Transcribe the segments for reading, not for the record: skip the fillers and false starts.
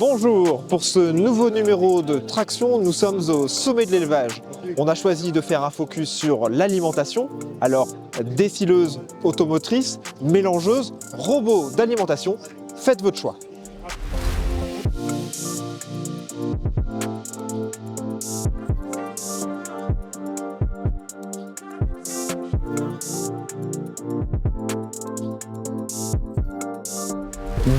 Bonjour, pour ce nouveau numéro de Traction, nous sommes au sommet de l'élevage. On a choisi de faire un focus sur l'alimentation, alors décileuse automotrice, mélangeuse, robot d'alimentation, faites votre choix.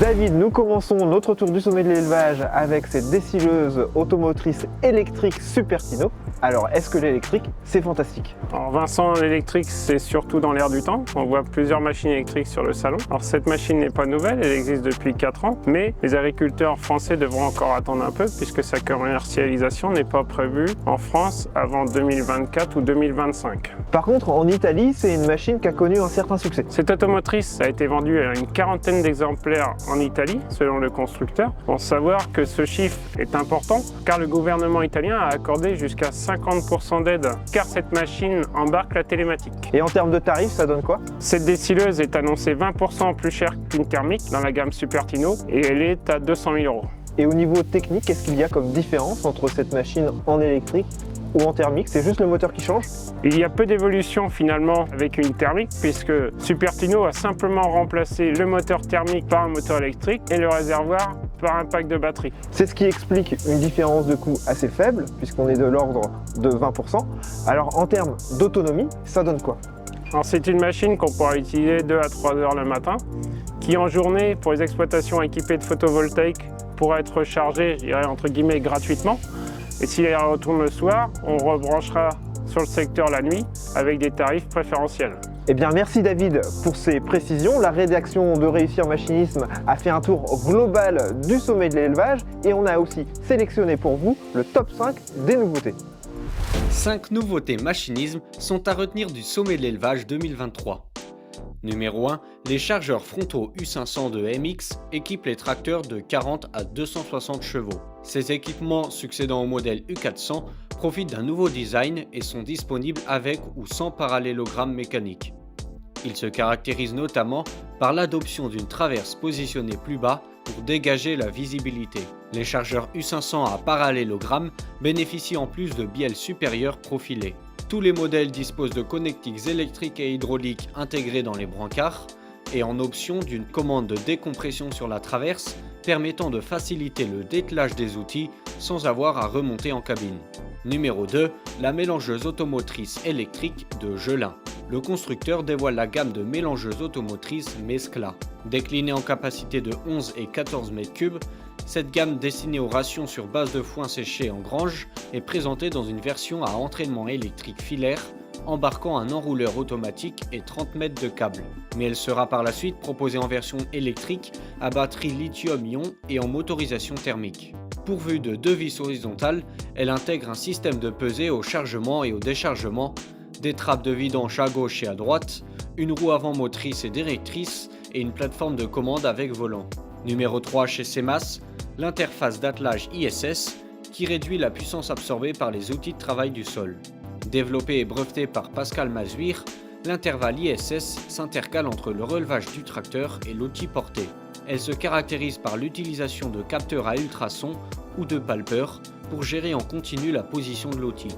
David, nous commençons notre tour du sommet de l'élevage avec cette décileuse automotrice électrique Supertino. Alors, est-ce que l'électrique, c'est fantastique? Alors Vincent, l'électrique, c'est surtout dans l'air du temps. On voit plusieurs machines électriques sur le salon. Alors cette machine n'est pas nouvelle, elle existe depuis 4 ans, mais les agriculteurs français devront encore attendre un peu puisque sa commercialisation n'est pas prévue en France avant 2024 ou 2025. Par contre, en Italie, c'est une machine qui a connu un certain succès. Cette automotrice a été vendue à une 40aine d'exemplaires en Italie, selon le constructeur. Bon, savoir que ce chiffre est important car le gouvernement italien a accordé jusqu'à 50% d'aide car cette machine embarque la télématique. Et en termes de tarifs, ça donne quoi? Cette décileuse est annoncée 20% plus chère qu'une thermique dans la gamme Supertino et elle est à 200 000 €. Et au niveau technique, qu'est-ce qu'il y a comme différence entre cette machine en électrique ou en thermique? C'est juste le moteur qui change? Il y a peu d'évolution finalement avec une thermique puisque Supertino a simplement remplacé le moteur thermique par un moteur électrique et le réservoir par un pack de batterie. C'est ce qui explique une différence de coût assez faible puisqu'on est de l'ordre de 20%. Alors en termes d'autonomie, ça donne quoi? Alors c'est une machine qu'on pourra utiliser 2 à 3 heures le matin qui en journée pour les exploitations équipées de photovoltaïque pourra être rechargée, je dirais entre guillemets gratuitement. Et si elle retourne le soir, on rebranchera sur le secteur la nuit avec des tarifs préférentiels. Eh bien merci David pour ces précisions. La rédaction de Réussir Machinisme a fait un tour global du sommet de l'élevage et on a aussi sélectionné pour vous le top 5 des nouveautés. 5 nouveautés machinisme sont à retenir du sommet de l'élevage 2023. Numéro 1, les chargeurs frontaux U500 de MX équipent les tracteurs de 40 à 260 chevaux. Ces équipements, succédant au modèle U400, profitent d'un nouveau design et sont disponibles avec ou sans parallélogramme mécanique. Ils se caractérisent notamment par l'adoption d'une traverse positionnée plus bas pour dégager la visibilité. Les chargeurs U500 à parallélogramme bénéficient en plus de bielles supérieures profilées. Tous les modèles disposent de connectiques électriques et hydrauliques intégrés dans les brancards et en option d'une commande de décompression sur la traverse permettant de faciliter le dételage des outils sans avoir à remonter en cabine. Numéro 2, la mélangeuse automotrice électrique de Gelin. Le constructeur dévoile la gamme de mélangeuses automotrices Mescla. Déclinée en capacité de 11 et 14 m3, cette gamme destinée aux rations sur base de foin séché en grange est présentée dans une version à entraînement électrique filaire, embarquant un enrouleur automatique et 30 mètres de câble. Mais elle sera par la suite proposée en version électrique à batterie lithium-ion et en motorisation thermique. Pourvue de 2 vis horizontales, elle intègre un système de pesée au chargement et au déchargement, des trappes de vidange à gauche et à droite, une roue avant motrice et directrice et une plateforme de commande avec volant. Numéro 3 chez CEMAS, l'interface d'attelage ISS qui réduit la puissance absorbée par les outils de travail du sol. Développé et breveté par Pascal Mazuir, l'intervalle ISS s'intercale entre le relevage du tracteur et l'outil porté. Elle se caractérise par l'utilisation de capteurs à ultrasons ou de palpeurs pour gérer en continu la position de l'outil.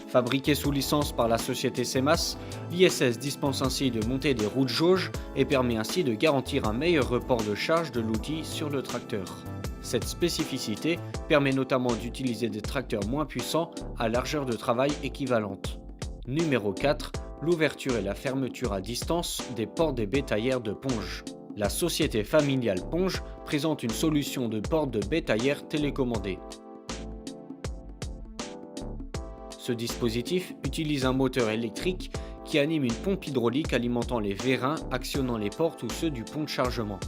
Fabriqué sous licence par la société CEMAS, l'ISS dispense ainsi de monter des roues de jauge et permet ainsi de garantir un meilleur report de charge de l'outil sur le tracteur. Cette spécificité permet notamment d'utiliser des tracteurs moins puissants à largeur de travail équivalente. Numéro 4, l'ouverture et la fermeture à distance des portes des bétaillères de Ponge. La société familiale Ponge présente une solution de porte de bétaillère télécommandée. Ce dispositif utilise un moteur électrique qui anime une pompe hydraulique alimentant les vérins actionnant les portes ou ceux du pont de chargement.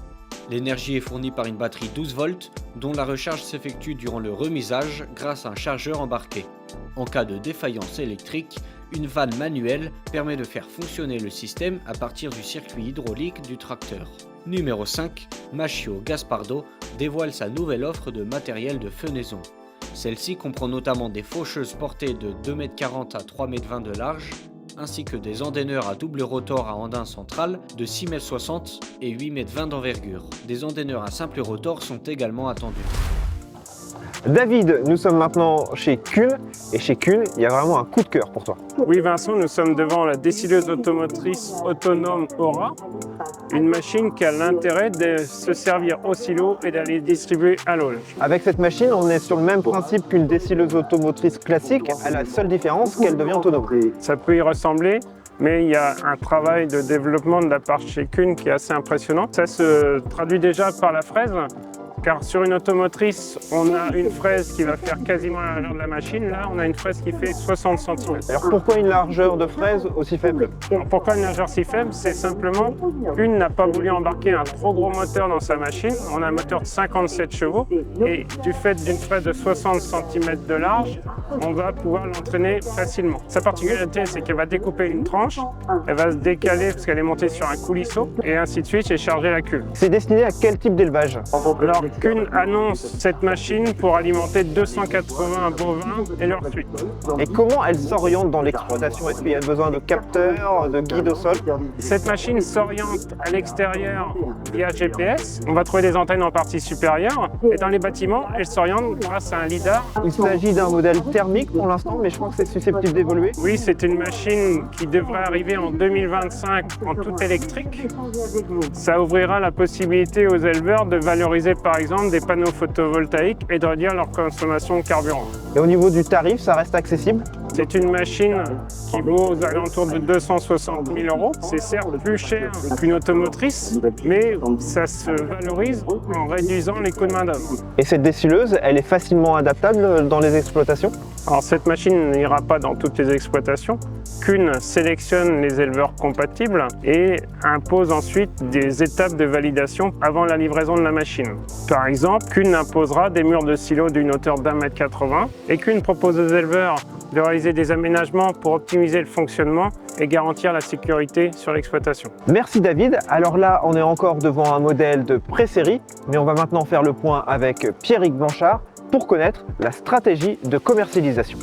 L'énergie est fournie par une batterie 12 volts dont la recharge s'effectue durant le remisage grâce à un chargeur embarqué. En cas de défaillance électrique, une vanne manuelle permet de faire fonctionner le système à partir du circuit hydraulique du tracteur. Numéro 5, Machio Gaspardo dévoile sa nouvelle offre de matériel de fenaison. Celle-ci comprend notamment des faucheuses portées de 2,40 m à 3,20 m de large, ainsi que des endaineurs à double rotor à andin central de 6,60 m et 8,20 m d'envergure. Des endaineurs à simple rotor sont également attendus. David, nous sommes maintenant chez Kuhn, et chez Kuhn, il y a vraiment un coup de cœur pour toi. Oui Vincent, nous sommes devant la décileuse automotrice autonome Aura, une machine qui a l'intérêt de se servir au silo et d'aller distribuer à l'auge. Avec cette machine, on est sur le même principe qu'une décileuse automotrice classique, à la seule différence qu'elle devient autonome. Ça peut y ressembler, mais il y a un travail de développement de la part chez Kuhn qui est assez impressionnant. Ça se traduit déjà par la fraise, car sur une automotrice, on a une fraise qui va faire quasiment la largeur de la machine. Là, on a une fraise qui fait 60 cm. Alors pourquoi une largeur de fraise aussi faible? Pourquoi une largeur si faible? C'est simplement qu'une n'a pas voulu embarquer un trop gros moteur dans sa machine. On a un moteur de 57 chevaux et du fait d'une fraise de 60 cm de large, on va pouvoir l'entraîner facilement. Sa particularité, c'est qu'elle va découper une tranche, elle va se décaler parce qu'elle est montée sur un coulisseau et ainsi de suite et charger la cuve. C'est destiné à quel type d'élevage? Alors, Kuhn annonce cette machine pour alimenter 280 bovins et leur suite. Et comment elle s'oriente dans l'exploitation? Est-ce qu'il y a besoin de capteurs, de guides au sol? Cette machine s'oriente à l'extérieur via GPS. On va trouver des antennes en partie supérieure. Et dans les bâtiments, elle s'oriente grâce à un lidar. Il s'agit d'un modèle thermique pour l'instant, mais je crois que c'est susceptible d'évoluer. Oui, c'est une machine qui devrait arriver en 2025 en tout électrique. Ça ouvrira la possibilité aux éleveurs de valoriser par exemple des panneaux photovoltaïques et de réduire leur consommation de carburant. Et au niveau du tarif, ça reste accessible? C'est une machine qui vaut aux alentours de 260 000 €. C'est certes plus cher qu'une automotrice, mais ça se valorise en réduisant les coûts de main-d'œuvre. Et cette décileuse, elle est facilement adaptable dans les exploitations? Alors cette machine n'ira pas dans toutes les exploitations. Kuhn sélectionne les éleveurs compatibles et impose ensuite des étapes de validation avant la livraison de la machine. Par exemple, Kuhn imposera des murs de silo d'une hauteur d'1,80 m et Kuhn propose aux éleveurs de réaliser des aménagements pour optimiser le fonctionnement et garantir la sécurité sur l'exploitation. Merci David. Alors là, on est encore devant un modèle de pré-série, mais on va maintenant faire le point avec Pierrick Blanchard pour connaître la stratégie de commercialisation.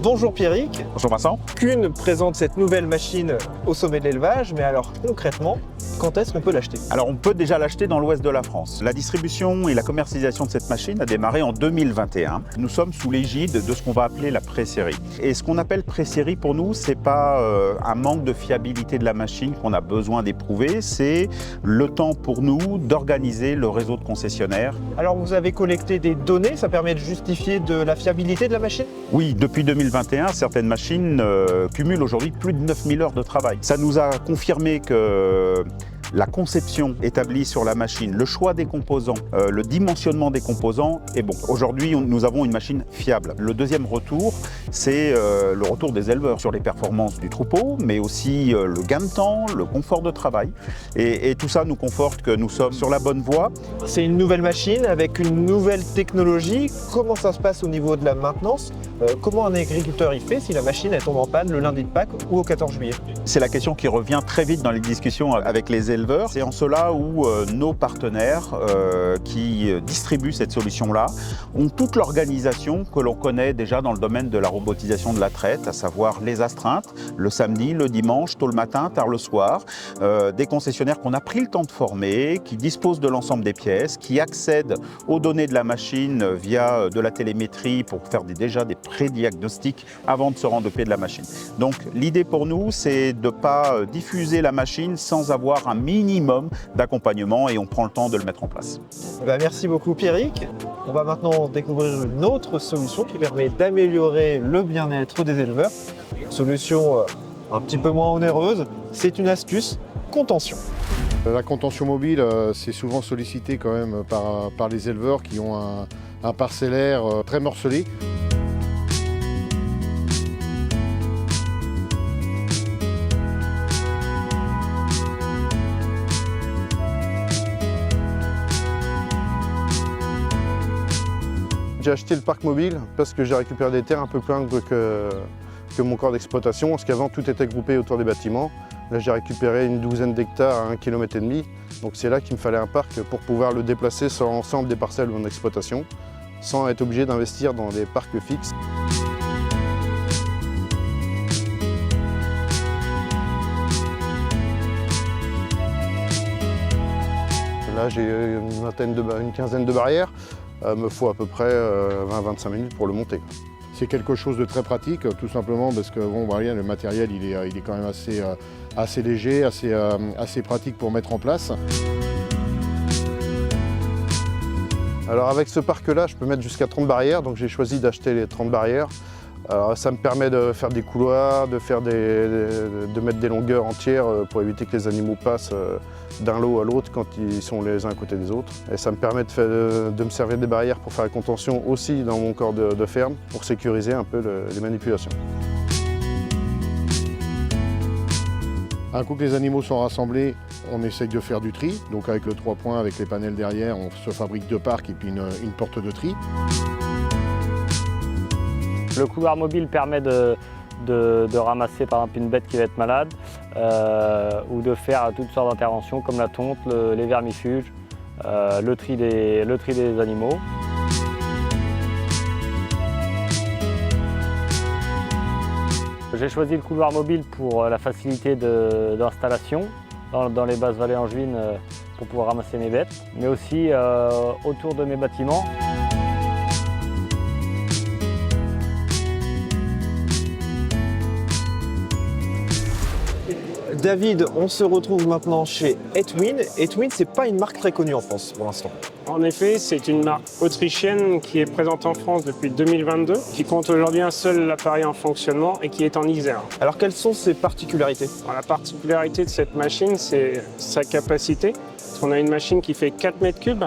Bonjour Pierrick. Bonjour Vincent. Kuhn présente cette nouvelle machine au sommet de l'élevage, mais alors concrètement, quand est-ce qu'on peut l'acheter? Alors on peut déjà l'acheter dans l'ouest de la France. La distribution et la commercialisation de cette machine a démarré en 2021. Nous sommes sous l'égide de ce qu'on va appeler la pré-série. Et ce qu'on appelle pré-série pour nous, c'est pas un manque de fiabilité de la machine qu'on a besoin d'éprouver, c'est le temps pour nous d'organiser le réseau de concessionnaires. Alors vous avez collecté des données, ça permet de justifier de la fiabilité de la machine? Oui, depuis 2021, certaines machines cumulent aujourd'hui plus de 9000 heures de travail. Ça nous a confirmé que la conception établie sur la machine, le choix des composants, le dimensionnement des composants est bon. Aujourd'hui, nous avons une machine fiable. Le deuxième retour, c'est le retour des éleveurs sur les performances du troupeau, mais aussi le gain de temps, le confort de travail. Et tout ça nous conforte que nous sommes sur la bonne voie. C'est une nouvelle machine avec une nouvelle technologie. Comment ça se passe au niveau de la maintenance? Comment un agriculteur y fait si la machine elle tombe en panne le lundi de Pâques ou au 14 juillet? C'est la question qui revient très vite dans les discussions avec les éleveurs. C'est en cela où nos partenaires qui distribuent cette solution-là ont toute l'organisation que l'on connaît déjà dans le domaine de la robotisation de la traite, à savoir les astreintes, le samedi, le dimanche, tôt le matin, tard le soir, des concessionnaires qu'on a pris le temps de former, qui disposent de l'ensemble des pièces, qui accèdent aux données de la machine via de la télémétrie pour faire déjà des pré-diagnostics avant de se rendre au pied de la machine. Donc l'idée pour nous, c'est de ne pas diffuser la machine sans avoir un minimum d'accompagnement et on prend le temps de le mettre en place. Merci beaucoup Pierrick. On va maintenant découvrir une autre solution qui permet d'améliorer le bien-être des éleveurs. Une solution un petit peu moins onéreuse, c'est une astuce contention. La contention mobile, c'est souvent sollicité quand même par les éleveurs qui ont un parcellaire très morcelé. J'ai acheté le parc mobile parce que j'ai récupéré des terres un peu plus grandes que mon corps d'exploitation, parce qu'avant tout était groupé autour des bâtiments. Là j'ai récupéré une douzaine d'hectares à 1,5 km, donc c'est là qu'il me fallait un parc pour pouvoir le déplacer sur l'ensemble des parcelles de mon exploitation, sans être obligé d'investir dans des parcs fixes. Là j'ai une quinzaine de barrières. me faut à peu près 20-25 minutes pour le monter. C'est quelque chose de très pratique, tout simplement parce que bon, voilà, le matériel il est quand même assez léger, assez pratique pour mettre en place. Alors avec ce parc-là, je peux mettre jusqu'à 30 barrières, donc j'ai choisi d'acheter les 30 barrières. Alors ça me permet de faire des couloirs, de mettre des longueurs entières pour éviter que les animaux passent d'un lot à l'autre quand ils sont les uns à côté des autres. Et ça me permet de me servir des barrières pour faire la contention aussi dans mon corps de ferme, pour sécuriser un peu les manipulations. Un coup que les animaux sont rassemblés, on essaye de faire du tri. Donc avec le 3 points, avec les panels derrière, on se fabrique 2 parcs et puis une porte de tri. Le couloir mobile permet de ramasser par exemple une bête qui va être malade ou de faire toutes sortes d'interventions comme la tonte, les vermifuges, le tri des animaux. J'ai choisi le couloir mobile pour la facilité d'installation dans les basses vallées angevines pour pouvoir ramasser mes bêtes, mais aussi autour de mes bâtiments. David, on se retrouve maintenant chez Etwin. Etwin, c'est pas une marque très connue en France pour l'instant. En effet, c'est une marque autrichienne qui est présente en France depuis 2022, qui compte aujourd'hui un seul appareil en fonctionnement et qui est en Isère. Alors quelles sont ses particularités? Alors, la particularité de cette machine, c'est sa capacité. On a une machine qui fait 4 mètres cubes,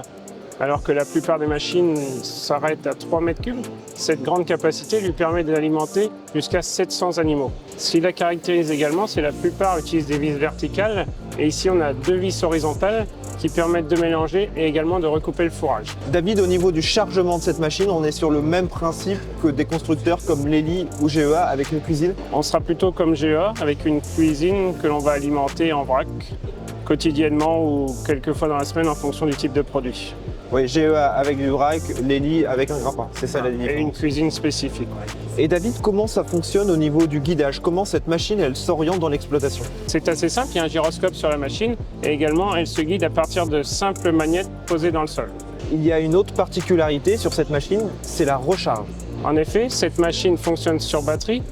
alors que la plupart des machines s'arrêtent à 3 mètres cubes. Cette grande capacité lui permet d'alimenter jusqu'à 700 animaux. Ce qui la caractérise également, c'est que la plupart utilisent des vis verticales, et ici on a 2 vis horizontales qui permettent de mélanger et également de recouper le fourrage. David, au niveau du chargement de cette machine, on est sur le même principe que des constructeurs comme Lely ou GEA avec une cuisine? On sera plutôt comme GEA avec une cuisine que l'on va alimenter en vrac quotidiennement ou quelques fois dans la semaine en fonction du type de produit. Oui, GEA avec du vrac, Lely avec un grappin, c'est ça la différence. Et une cuisine spécifique. Et David, comment ça fonctionne au niveau du guidage? Comment cette machine, elle s'oriente dans l'exploitation? C'est assez simple, il y a un gyroscope sur la machine et également elle se guide à partir de simples magnettes posées dans le sol. Il y a une autre particularité sur cette machine, c'est la recharge. En effet, cette machine fonctionne sur batterie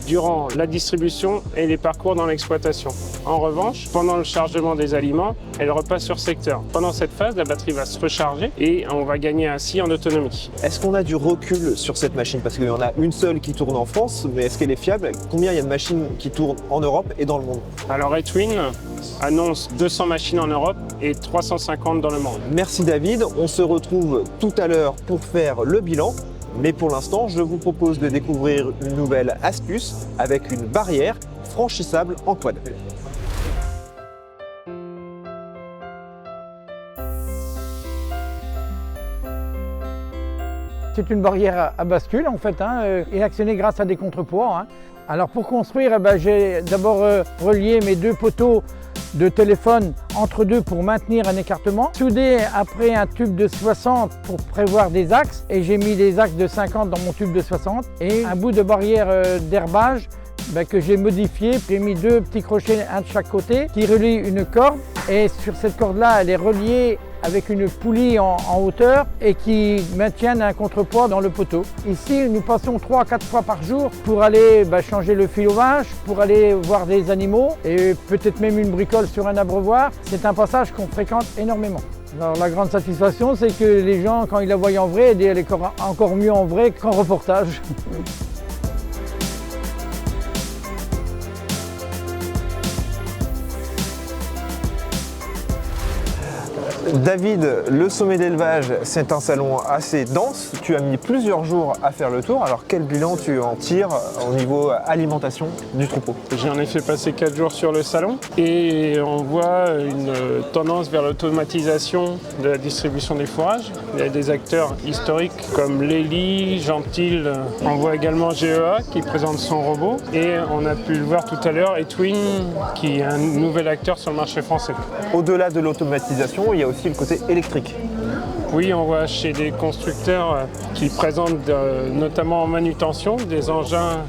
durant la distribution et les parcours dans l'exploitation. En revanche, pendant le chargement des aliments, elle repasse sur secteur. Pendant cette phase, la batterie va se recharger et on va gagner ainsi en autonomie. Est-ce qu'on a du recul sur cette machine? Parce qu'il y en a une seule qui tourne en France, mais est-ce qu'elle est fiable? Combien il y a de machines qui tournent en Europe et dans le monde? Alors Etwin annonce 200 machines en Europe et 350 dans le monde. Merci David, on se retrouve tout à l'heure pour faire le bilan. Mais pour l'instant, je vous propose de découvrir une nouvelle astuce avec une barrière franchissable en quad. C'est une barrière à bascule en fait, et actionnée grâce à des contrepoids. Alors pour construire, j'ai d'abord relié mes 2 poteaux de téléphone entre deux pour maintenir un écartement. Soudé après un tube de 60 pour prévoir des axes, et j'ai mis des axes de 50 dans mon tube de 60 et un bout de barrière d'herbage que j'ai modifié. J'ai mis 2 petits crochets, un de chaque côté, qui relient une corde, et sur cette corde-là, elle est reliée avec une poulie en hauteur et qui maintiennent un contrepoids dans le poteau. Ici, nous passons 3 à 4 fois par jour pour aller changer le filovage, pour aller voir des animaux et peut-être même une bricole sur un abreuvoir. C'est un passage qu'on fréquente énormément. Alors, la grande satisfaction, c'est que les gens, quand ils la voient en vrai, elle est encore mieux en vrai qu'en reportage. David, le sommet d'élevage, c'est un salon assez dense. Tu as mis plusieurs jours à faire le tour. Alors quel bilan tu en tires au niveau alimentation du troupeau? J'en ai fait passer 4 jours sur le salon et on voit une tendance vers l'automatisation de la distribution des fourrages. Il y a des acteurs historiques comme Lely, Gentil. On voit également GEA qui présente son robot et on a pu le voir tout à l'heure, Etwin qui est un nouvel acteur sur le marché français. Au-delà de l'automatisation, il y a aussi le côté électrique. Oui, on voit chez des constructeurs qui présentent notamment en manutention des engins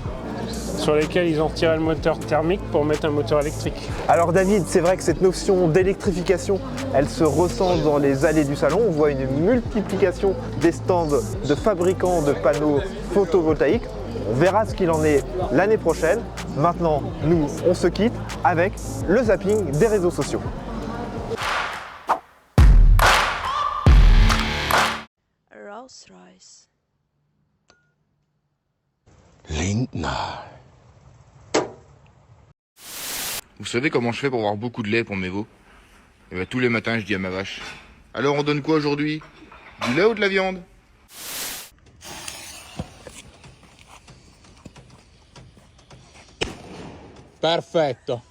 sur lesquels ils ont retiré le moteur thermique pour mettre un moteur électrique. Alors David, c'est vrai que cette notion d'électrification, elle se ressent dans les allées du salon. On voit une multiplication des stands de fabricants de panneaux photovoltaïques. On verra ce qu'il en est l'année prochaine. Maintenant, nous, on se quitte avec le zapping des réseaux sociaux. Rolls-Royce. Vous savez comment je fais pour avoir beaucoup de lait pour mes veaux? Eh ben, tous les matins, je dis à ma vache: alors on donne quoi aujourd'hui? Du lait ou de la viande? Perfetto.